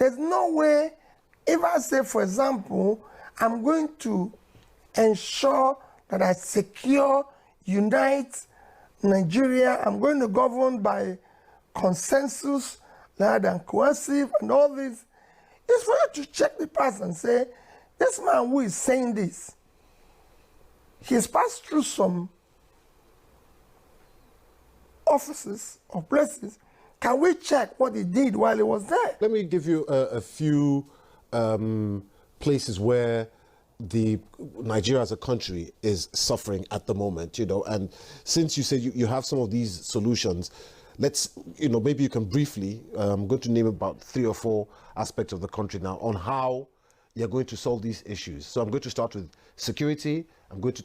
There's no way, if I say, for example, I'm going to ensure that I secure, unite Nigeria, I'm going to govern by consensus rather than coercive and all this. It's for you to check the past and say, this man who is saying this, he's passed through some offices or places. Can we check what he did while he was there? Let me give you a few places where Nigeria as a country is suffering at the moment, and since you said you have some of these solutions, let's, maybe you can briefly, I'm going to name about 3 or 4 aspects of the country now on how you're going to solve these issues. So I'm going to start with security. I'm going to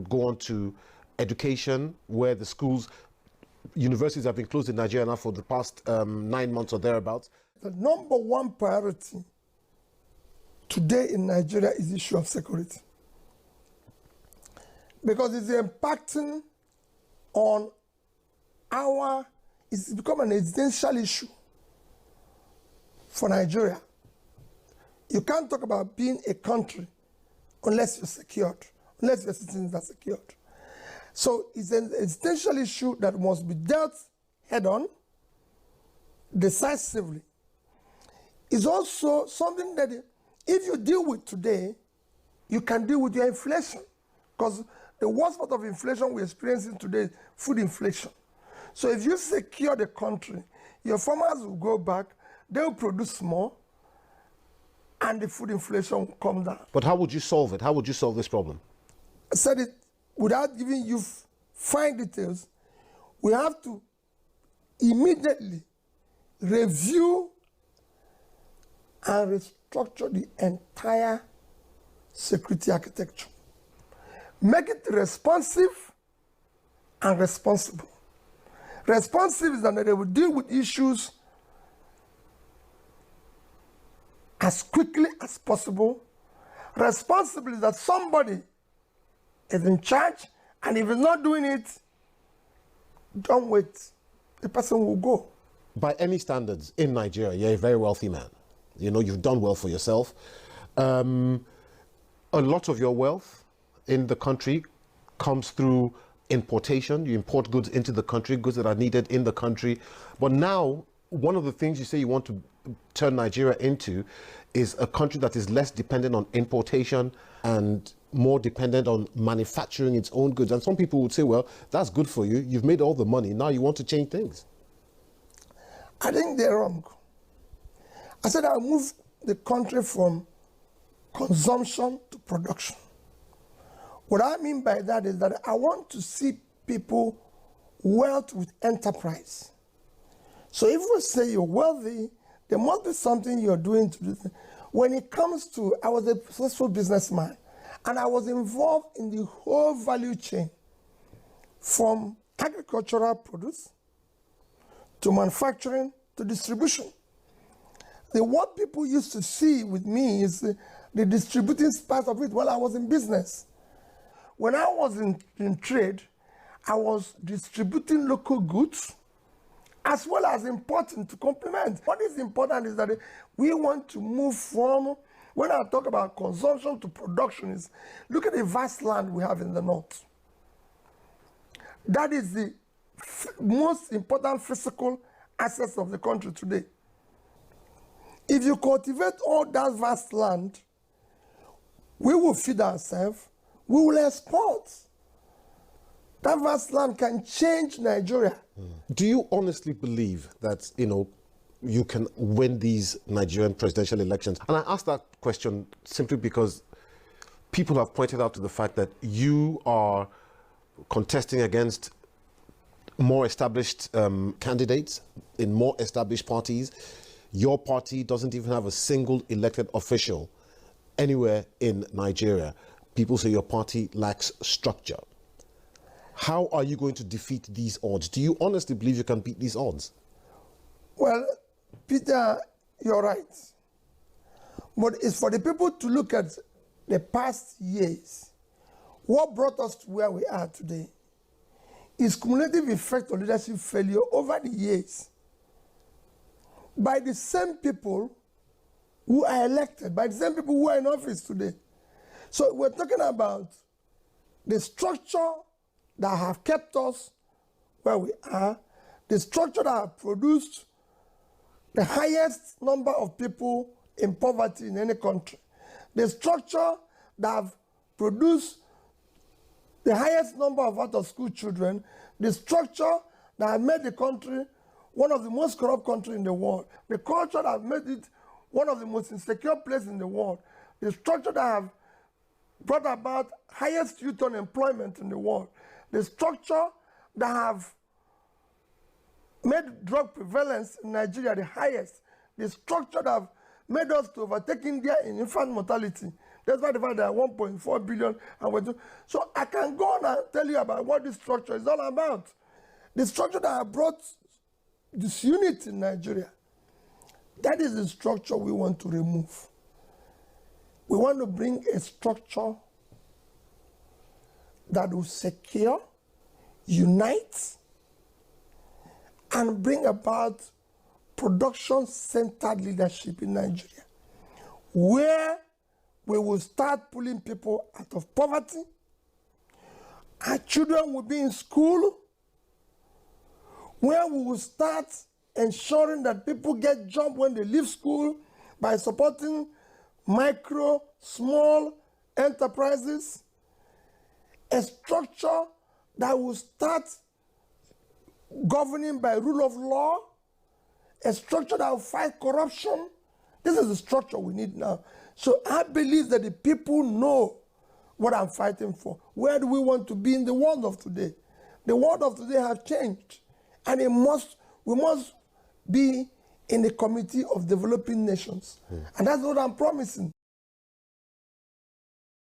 go on to education, where the schools, universities have been closed in Nigeria now for the past 9 months or thereabouts. The number one priority today in Nigeria is the issue of security, because it's impacting on it's become an existential issue for Nigeria. You can't talk about being a country unless you're secured, unless your citizens are secured. So it's an existential issue that must be dealt head-on, decisively. It's also something that if you deal with today, you can deal with your inflation, because the worst part of inflation we're experiencing today is food inflation. So if you secure the country, your farmers will go back, they will produce more, and the food inflation will come down. But how would you solve it? How would you solve this problem? I said it without giving you fine details. We have to immediately review and restructure the entire security architecture. Make it responsive and responsible. Responsive is that they will deal with issues as quickly as possible. Responsible is that somebody is in charge, and if he's not doing it, don't wait. The person will go. By any standards in Nigeria, you're a very wealthy man. You've done well for yourself. A lot of your wealth in the country comes through importation. You import goods into the country, goods that are needed in the country. But now, one of the things you say you want to turn Nigeria into is a country that is less dependent on importation and more dependent on manufacturing its own goods. And some people would say, well, that's good for you. You've made all the money. Now you want to change things. I think they're wrong. I said I'll move the country from consumption to production. What I mean by that is that I want to see people wealth with enterprise. So if we say you're wealthy, there must be something you're doing to do. When it comes to, I was a successful businessman, and I was involved in the whole value chain, from agricultural produce to manufacturing to distribution. What people used to see with me is the distributing part of it while I was in business. When I was in trade, I was distributing local goods as well as importing to complement. What is important is that we want to move from, when I talk about consumption to production, is look at the vast land we have in the north. That is the most important physical assets of the country today. If you cultivate all that vast land, we will feed ourselves, we will export. That vast land can change Nigeria. Do you honestly believe that, you can win these Nigerian presidential elections? And I ask that question simply because people have pointed out to the fact that you are contesting against more established candidates in more established parties. Your party doesn't even have a single elected official anywhere in Nigeria. People say your party lacks structure. How are you going to defeat these odds? Do you honestly believe you can beat these odds? Well, Peter, you're right. But it's for the people to look at the past years. What brought us to where we are today is cumulative effect of leadership failure over the years by the same people who are elected by the same people who are in office today. So we're talking about the structure that have kept us where we are, the structure that have produced the highest number of people in poverty in any country, the structure that have produced the highest number of out-of-school children, the structure that have made the country one of the most corrupt countries in the world, the culture that have made it one of the most insecure places in the world, the structure that have brought about highest youth unemployment in the world, the structure that have made drug prevalence in Nigeria the highest, the structure that have made us to overtake India in infant mortality. That's why the fact there are 1.4 billion. So I can go on and tell you about what this structure is all about. The structure that have brought disunity in Nigeria, that is the structure we want to remove. We want to bring a structure that will secure, unite, and bring about production-centered leadership in Nigeria, where we will start pulling people out of poverty. Our children will be in school, where we will start ensuring that people get jobs when they leave school by supporting micro, small enterprises, a structure that will start governing by rule of law, a structure that will fight corruption. This is the structure we need now. So I believe that the people know what I'm fighting for. Where do we want to be in the world of today? The world of today has changed, and we must be in the committee of developing nations. And that's what I'm promising.